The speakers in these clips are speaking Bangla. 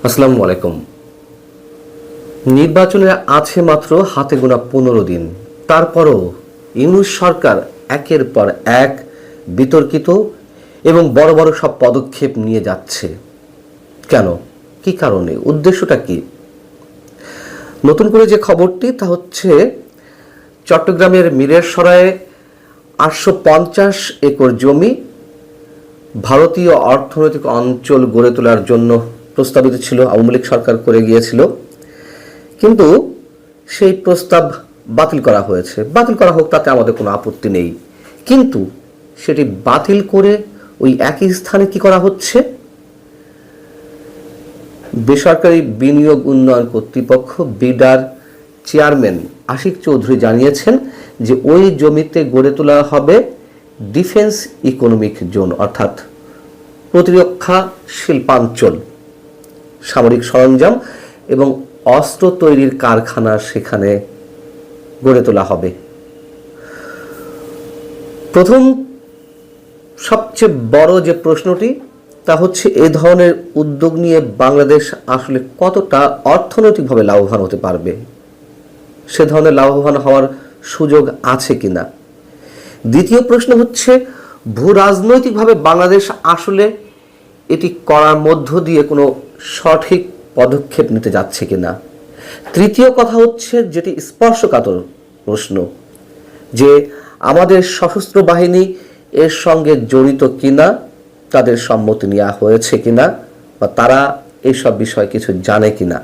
আসসালামু আলাইকুম। নির্বাচনের আছে মাত্র হাতে গোনা 15 দিন, তারপরও ইউনূস সরকার একের পর এক বিতর্কিত এবং বড় বড় সব পদক্ষেপ নিয়ে যাচ্ছে। কেন, কি কারণে, উদ্দেশ্যটা কি? নতুন করে যে খবরটি তা হচ্ছে চট্টগ্রামের মিরেরসরায়ে 850 একর জমি ভারতীয় অর্থনৈতিক অঞ্চল গড়ে তোলার জন্য প্রস্তাবিত ছিল, আওয়ামী লীগ সরকার করে গিয়েছিল, কিন্তু সেই প্রস্তাব বাতিল করা হয়েছে। বাতিল করা হোক, তাতে আমাদের কোনো আপত্তি নেই, কিন্তু সেটি বাতিল করে ওই একই স্থানে কি করা হচ্ছে? বেসরকারি বিনিয়োগ উন্নয়ন কর্তৃপক্ষ বিডার চেয়ারম্যান আশিক চৌধুরী জানিয়েছেন যে ওই জমিতে গড়ে তোলা হবে ডিফেন্স ইকোনমিক জোন, অর্থাৎ প্রতিরক্ষা শিল্পাঞ্চল। সামরিক সরঞ্জাম এবং অস্ত্র তৈরির কারখানা সেখানে গড়ে তোলা হবে। প্রথম সবচেয়ে বড় যে প্রশ্নটি তা হচ্ছে, এ ধরনের উদ্যোগ নিয়ে বাংলাদেশ আসলে কতটা অর্থনৈতিকভাবে লাভবান হতে পারবে, সে ধরনের লাভবান হওয়ার সুযোগ আছে কিনা। দ্বিতীয় প্রশ্ন হচ্ছে, ভূ রাজনৈতিকভাবে বাংলাদেশ আসলে এটি করার মধ্য দিয়ে কোনো সঠিক পদক্ষেপ নিতে যাচ্ছে কিনা। তৃতীয় কথা হচ্ছে, যেটি স্পর্শকাতর প্রশ্ন, যে আমাদের সশস্ত্র বাহিনী এর সঙ্গে জড়িত কিনা, তাদের সম্মতি নেওয়া হয়েছে কিনা, বা তারা এইসব বিষয়ে কিছু জানে কিনা।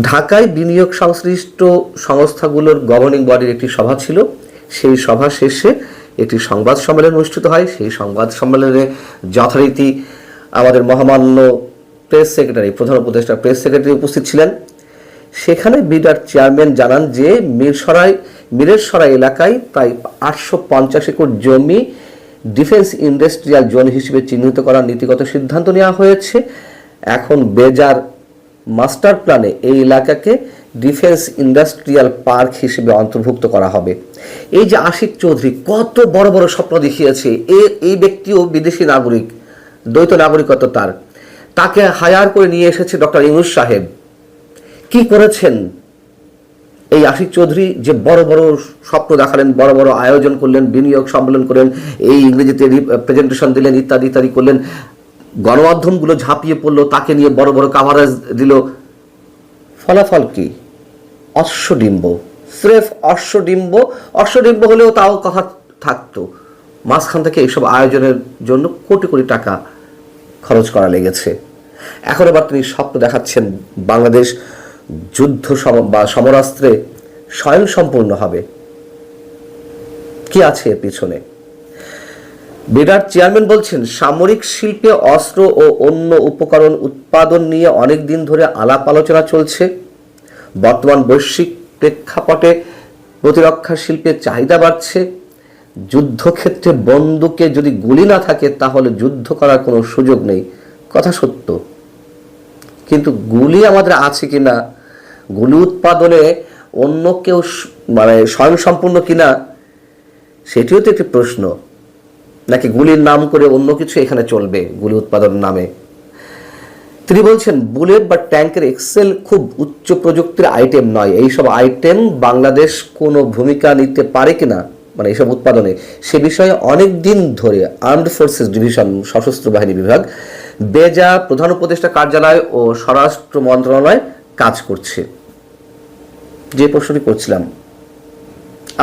ঢাকায় বিনিয়োগ সংশ্লিষ্ট সংস্থাগুলোর গভর্নিং বডির একটি সভা ছিল। সেই সভা শেষে একটি সংবাদ সম্মেলন অনুষ্ঠিত হয়। সেই সংবাদ সম্মেলনে যথারীতি আমাদের মহামান্য প্রেস সেক্রেটারি, প্রধান উপদেষ্টা প্রেস সেক্রেটারি উপস্থিত ছিলেন। সেখানে বিডার চেয়ারম্যান জানান যে মিরেরসরাই এলাকায় প্রায় 850 একর জমি ডিফেন্স ইন্ডাস্ট্রিয়াল জোন হিসেবে চিহ্নিত করার নীতিগত সিদ্ধান্ত নেওয়া হয়েছে। এখন বেজার মাস্টার প্ল্যানে এই এলাকাকে ডিফেন্স ইন্ডাস্ট্রিয়াল পার্ক হিসেবে অন্তর্ভুক্ত করা হবে। এই যে আশিক চৌধুরী কত বড় বড় স্বপ্ন দেখিয়েছে, এই ব্যক্তিও বিদেশি নাগরিক, দ্বৈত নাগরিকত্ব তার, তাকে হায়ার করে নিয়ে এসেছে ডক্টর ইউনূস সাহেব। কি করেছেন এই আশিক চৌধুরী? যে বড় বড় স্বপ্ন দেখালেন, বড় বড় আয়োজন করলেন, বিনিয়োগ সম্মেলন করলেন, এই ইংরেজিতে প্রেজেন্টেশন দিলেন, ইত্যাদি ইত্যাদি করলেন। গণমাধ্যমগুলো ঝাঁপিয়ে পড়লো, তাকে নিয়ে বড় বড় কাভারেজ দিল। ফলাফল কি? অশ্বডিম্ব, স্রেফ অশ্বডিম্ব। অশ্বডিম্ব হলেও তাও কথা থাকতো, মাঝখান থেকে এইসব আয়োজনের জন্য কোটি কোটি টাকা খরচ করা লেগেছে। এখন আবার তিনি স্বপ্ন দেখাচ্ছেন বাংলাদেশ যুদ্ধ বা সমরাস্ত্রে স্বয়ংসম্পূর্ণ হবে। কি আছে এর পিছনে? বিডার চেয়ারম্যান বলছেন, সামরিক শিল্পে অস্ত্র ও অন্য উপকরণ উৎপাদন নিয়ে অনেক দিন ধরে আলাপ আলোচনা চলছে। বর্তমান বৈশ্বিক প্রেক্ষাপটে প্রতিরক্ষা শিল্পের চাহিদা বাড়ছে। যুদ্ধক্ষেত্রে বন্দুকে যদি গুলি না থাকে তাহলে যুদ্ধ করার কোনো সুযোগ নেই, কথা সত্য, কিন্তু গুলি আমাদের আছে কিনা, গুলি উৎপাদনে অন্য কেউ স্বয়ংসম্পূর্ণ কিনা, সেটিও তো একটি প্রশ্ন। নাকি গুলির নাম করে অন্য কিছু এখানে চলবে গুলি উৎপাদনের নামে? তিনি বলছেন, বুলেট বা ট্যাঙ্কের এক্সেল খুব উচ্চ প্রযুক্তির আইটেম নয়। এইসব আইটেম বাংলাদেশ কোনো ভূমিকা নিতে পারে কিনা, এইসব উৎপাদনে, সে বিষয়ে অনেক দিন ধরে আর্মড ফোর্সেস ডিভিশন, সশস্ত্র বাহিনী বিভাগ, বেজা, প্রধান উপদেষ্টা কার্যালয় ও স্বরাষ্ট্র মন্ত্রণালয় কাজ করছে। যে প্রশ্নটি করছিলাম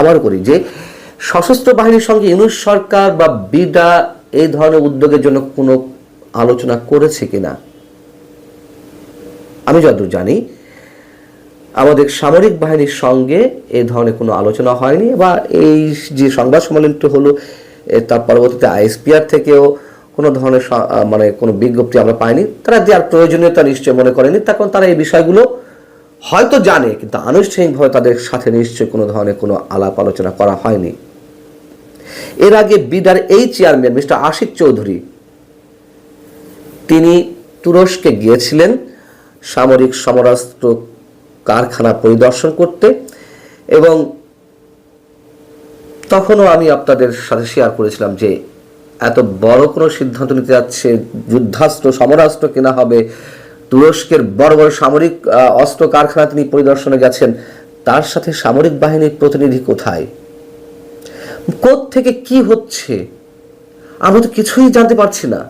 আবার করি, যে সশস্ত্র বাহিনীর সঙ্গে ইউনূস সরকার বা বিডা এই ধরনের উদ্যোগের জন্য কোনো আলোচনা করেছে কিনা। আমি যতদূর জানি আমাদের সামরিক বাহিনীর সঙ্গে এই ধরনের কোনো আলোচনা হয়নি, বা এই যে সংবাদ সম্মেলনটি হলো তার পরবর্তীতে আইএসপিআর থেকেও কোনো ধরনের কোনো বিজ্ঞপ্তি আমরা পাইনি। তারা দেওয়ার প্রয়োজনীয়তা নিশ্চয় মনে করেনি, তখন তারা এই বিষয়গুলো হয়তো জানে, কিন্তু আনুষ্ঠানিকভাবে তাদের সাথে নিশ্চয় কোনো ধরনের কোনো আলাপ আলোচনা করা হয়নি। এর আগে বিডার এই চেয়ারম্যান মিস্টার আশিক চৌধুরী তিনি তুরস্কে গিয়েছিলেন সামরিক সমরাস্ত্র কারখানা পরিদর্শন করতে, এবং তখনও আমি আপনাদের সাথে শেয়ার করেছিলাম যে এত বড় কোনো সিদ্ধান্ত নিতে যাচ্ছে, যুদ্ধাস্ত্র সমরাস্ত্র কেনা হবে, তুরস্কের বড় বড় সামরিক অস্ত্র কারখানা তিনি পরিদর্শনে গেছেন, তার সাথে সামরিক বাহিনীর প্রতিনিধি কোথায়, থেকে কি হচ্ছে আমরা তো কিছুই জানতে পারছি না।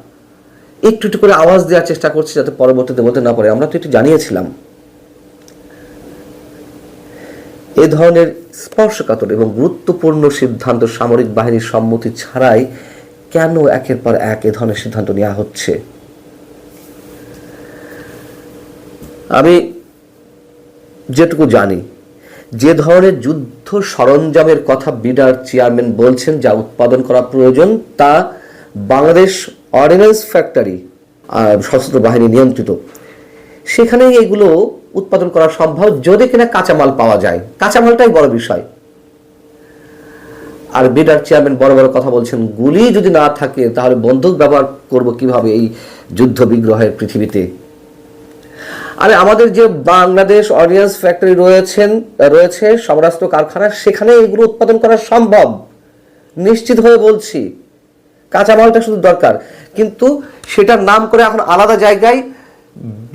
একটু একটু করে আওয়াজ দেওয়ার চেষ্টা করছি যাতে পরবর্তীতে বলতে না পারে। আমরা তো একটু জানিয়েছিলাম এ ধরনের স্পর্শকাতর এবং গুরুত্বপূর্ণ সিদ্ধান্ত সামরিক বাহিনীর সম্মতি ছাড়াই কেন একের পর এক এ ধরনের সিদ্ধান্ত নেওয়া হচ্ছে। আমি যেটুকু জানি, যে ধরনের যুদ্ধ সরঞ্জামের কথা বিডার চেয়ারম্যান বলছেন যা উৎপাদন করা প্রয়োজন, তা বাংলাদেশ অর্ডিন্যান্স ফ্যাক্টরি সশস্ত্র বাহিনী নিয়ন্ত্রিত, সেখানেই এগুলো উৎপাদন করা সম্ভব যদি কিনা কাঁচামাল পাওয়া যায়। কাঁচামালটাই বড় বিষয়। আর বিডার চেয়ারম্যান বড় বড় কথা বলছেন, গুলি যদি না থাকে তাহলে বন্দুক ব্যবহার করব কিভাবে এই যুদ্ধ বিগ্রহের পৃথিবীতে। আরে আমাদের যে বাংলাদেশ অর্ডিন্যান্স ফ্যাক্টরি রয়েছে সমরাস্ত্র কারখানা, সেখানে এগুলো উৎপাদন করা সম্ভব নিশ্চিত হয়ে বলছি। কাঁচামালটা শুধু দরকার, কিন্তু সেটার নাম করে এখন আলাদা জায়গায়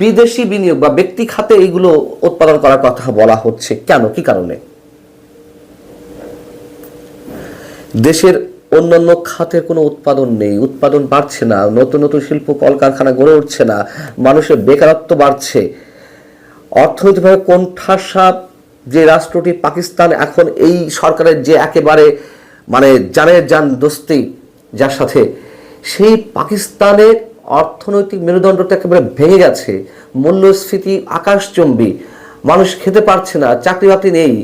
বিদেশি বিনিয়োগ বা ব্যক্তি খাতে এইগুলো উৎপাদন করার কথা বলা হচ্ছে। কেন, কি কারণে? দেশের অন্যান্য খাতের কোনো উৎপাদন নেই, উৎপাদন বাড়ছে না, নতুন নতুন শিল্প কলকারখানা গড়ে উঠছে না, মানুষের বেকারত্ব বাড়ছে, অর্থনৈতিকভাবে কোণঠাসা যে রাষ্ট্রটি পাকিস্তান, এখন এই সরকারের যে একেবারে জানের জান দোস্তি যার সাথে, সেই পাকিস্তানের অর্থনৈতিক মেরুদণ্ডটা একেবারে ভেঙে গেছে, মূল্যস্ফীতি আকাশচুম্বী, মানুষ খেতে পারছে না, চাকরি বাকরি নেই,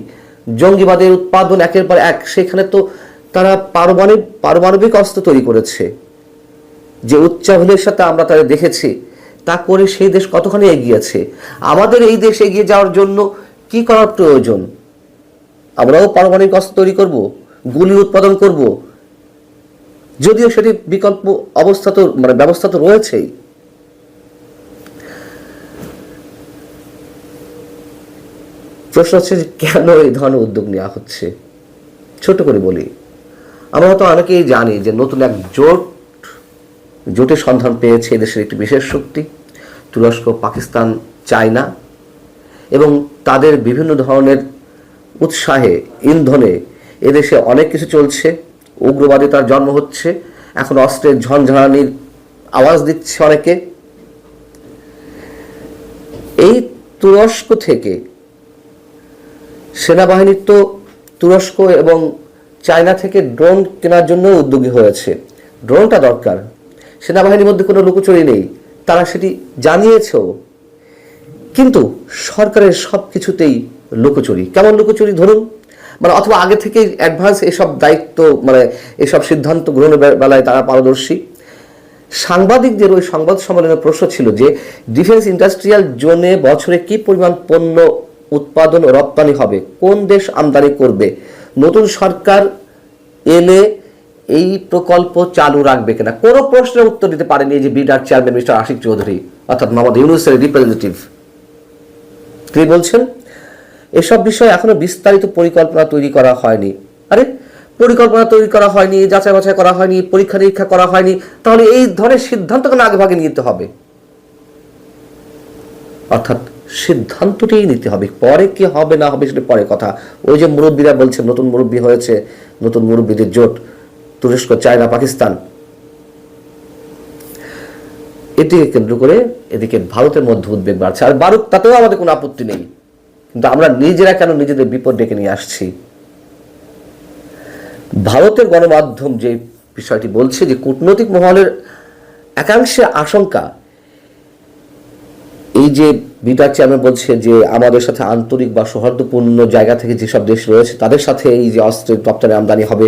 জঙ্গিবাদের উৎপাদন একের পর এক। সেখানে তো তারা পারমাণবিক অস্ত্র তৈরি করেছে, যে উচ্চাভিলের সাথে আমরা তাদের দেখেছি, তা করে সেই দেশ কতখানি এগিয়েছে। আমাদের এই দেশ এগিয়ে যাওয়ার জন্য কি করার প্রয়োজন? আমরাও পারমাণবিক অস্ত্র তৈরি করব, গুলি উৎপাদন করব, যদিও সেটি বিকল্প অবস্থা তো ব্যবস্থা তো রয়েছেই। প্রশ্ন হচ্ছে যে কেন এই ধরনের উদ্যোগ নেওয়া হচ্ছে। ছোট করে বলি, আমরা তো অনেকেই জানি যে নতুন এক জোটের সন্ধান পেয়েছে এদেশের একটি বিশেষ শক্তি, তুরস্ক, পাকিস্তান, চায়না, এবং তাদের বিভিন্ন ধরনের উৎসাহে ইন্ধনে এদেশে অনেক কিছু চলছে। উগ্রবাদিতার জন্ম হচ্ছে, এখন অস্ত্রের ঝনঝনানির আওয়াজ দিচ্ছে অনেকে। এই তুরস্ক থেকে সেনাবাহিনীর তো তুরস্ক এবং চায়না থেকে ড্রোন কেনার জন্য উদ্যোগী হয়েছে। ড্রোনটা দরকার, সেনাবাহিনীর মধ্যে কোনো লুকোচুরি নেই, তারা সেটি জানিয়েছেও। কিন্তু সরকারের সব কিছুতেই লুকোচুরি। কেমন লুকোচুরি? ধরুন অথবা আগে থেকে অ্যাডভান্স এসব দায়িত্ব এসব সিদ্ধান্ত গ্রহণের বেলায় তারা পারদর্শী। সাংবাদিকদের ওই সংবাদ সম্মেলনের প্রশ্ন ছিল যে ডিফেন্স ইন্ডাস্ট্রিয়াল জোনে বছরে কি পরিমাণ পণ্য উৎপাদন ও রপ্তানি হবে, কোন দেশ আমদানি করবে, নতুন সরকার এলে এই প্রকল্প চালু রাখবে কিনা। কোনো প্রশ্নের উত্তর দিতে পারেনি যে বিডার চেয়ারম্যান মিস্টার আশিক চৌধুরী, অর্থাৎ মোহাম্মদ ইউনূসের রিপ্রেজেন্টেটিভ। তিনি বলছেন এসব বিষয়ে এখনো বিস্তারিত পরিকল্পনা তৈরি করা হয়নি। আরে পরিকল্পনা তৈরি করা হয়নি, যাচাই বাছাই করা হয়নি, পরীক্ষা নিরীক্ষা করা হয়নি, তাহলে এই ধরনের সিদ্ধান্ত কেন আগে ভাগে নিতে হবে? অর্থাৎ সিদ্ধান্তটাই নিতে হবে, পরে কি হবে না হবে সেটা পরে কথা। ওই যে মুরব্বীরা বলছেন, নতুন মুরব্বী হয়েছে, নতুন মুরব্বীদের জোট, তুরস্ক, চায়না, পাকিস্তান, এটিকে কেন্দ্র করে এদিকে ভারতের মধ্যে উদ্বেগ বাড়ছে। আর বাড়ুক, তাতেও আমাদের কোনো আপত্তি নেই, কিন্তু আমরা নিজেরা কেন নিজেদের বিপদ ডেকে নিয়ে আসছি? ভারতের গণমাধ্যম যে বিষয়টি বলছে যে কূটনৈতিক মহলের একাংশের আশঙ্কা, এই যে বিডার চেয়ারম্যান বলছে যে আমাদের সাথে আন্তরিক বা সৌহার্দ্যপূর্ণ জায়গা থেকে যেসব দেশ রয়েছে তাদের সাথে এই যে অস্ত্রের রপ্তানি আমদানি হবে,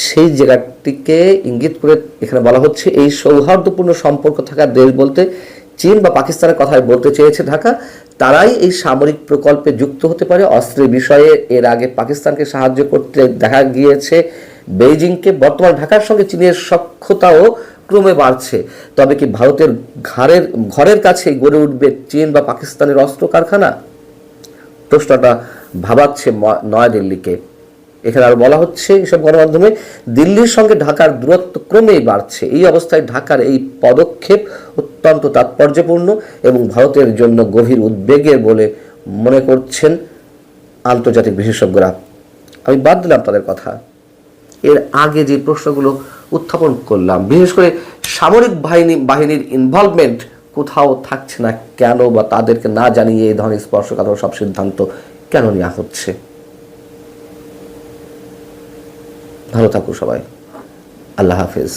সেই জায়গাটিকে ইঙ্গিত করে এখানে বলা হচ্ছে এই সৌহার্দ্যপূর্ণ সম্পর্ক থাকা দেশ বলতে চীন বা পাকিস্তানের কথাই বলতে চেয়েছে ঢাকা। তারাই এই সামরিক প্রকল্পে যুক্ত হতে পারে। অস্ত্রের বিষয়ে এর আগে পাকিস্তানকে সাহায্য করতে দেখা গিয়েছে বেইজিংকে। বর্তমান ঢাকার সঙ্গে চীনের সখ্যতাও ক্রমে বাড়ছে। তবে কি ভারতের ঘরের কাছে গড়ে উঠবে চীন বা পাকিস্তানের অস্ত্র কারখানা? প্রশ্নটা ভাবাচ্ছে নয়াদিল্লিকে। এখানে আরও বলা হচ্ছে এসব গণমাধ্যমে, দিল্লির সঙ্গে ঢাকার দূরত্ব ক্রমেই বাড়ছে। এই অবস্থায় ঢাকার এই পদক্ষেপ অত্যন্ত তাৎপর্যপূর্ণ এবং ভারতের জন্য গভীর উদ্বেগের বলে মনে করছেন আন্তর্জাতিক বিশেষজ্ঞরা। আমি বাদ দিলাম তাদের কথা। এর আগে যে প্রশ্নগুলো উত্থাপন করলাম, বিশেষ করে সামরিক বাহিনীর ইনভলভমেন্ট কোথাও থাকছে না কেন, বা তাদেরকে না জানিয়ে এই ধরনের স্পর্শকাতর সব সিদ্ধান্ত কেন নেওয়া হচ্ছে? ভালো থাকুন সবাই। আল্লাহ হাফেজ।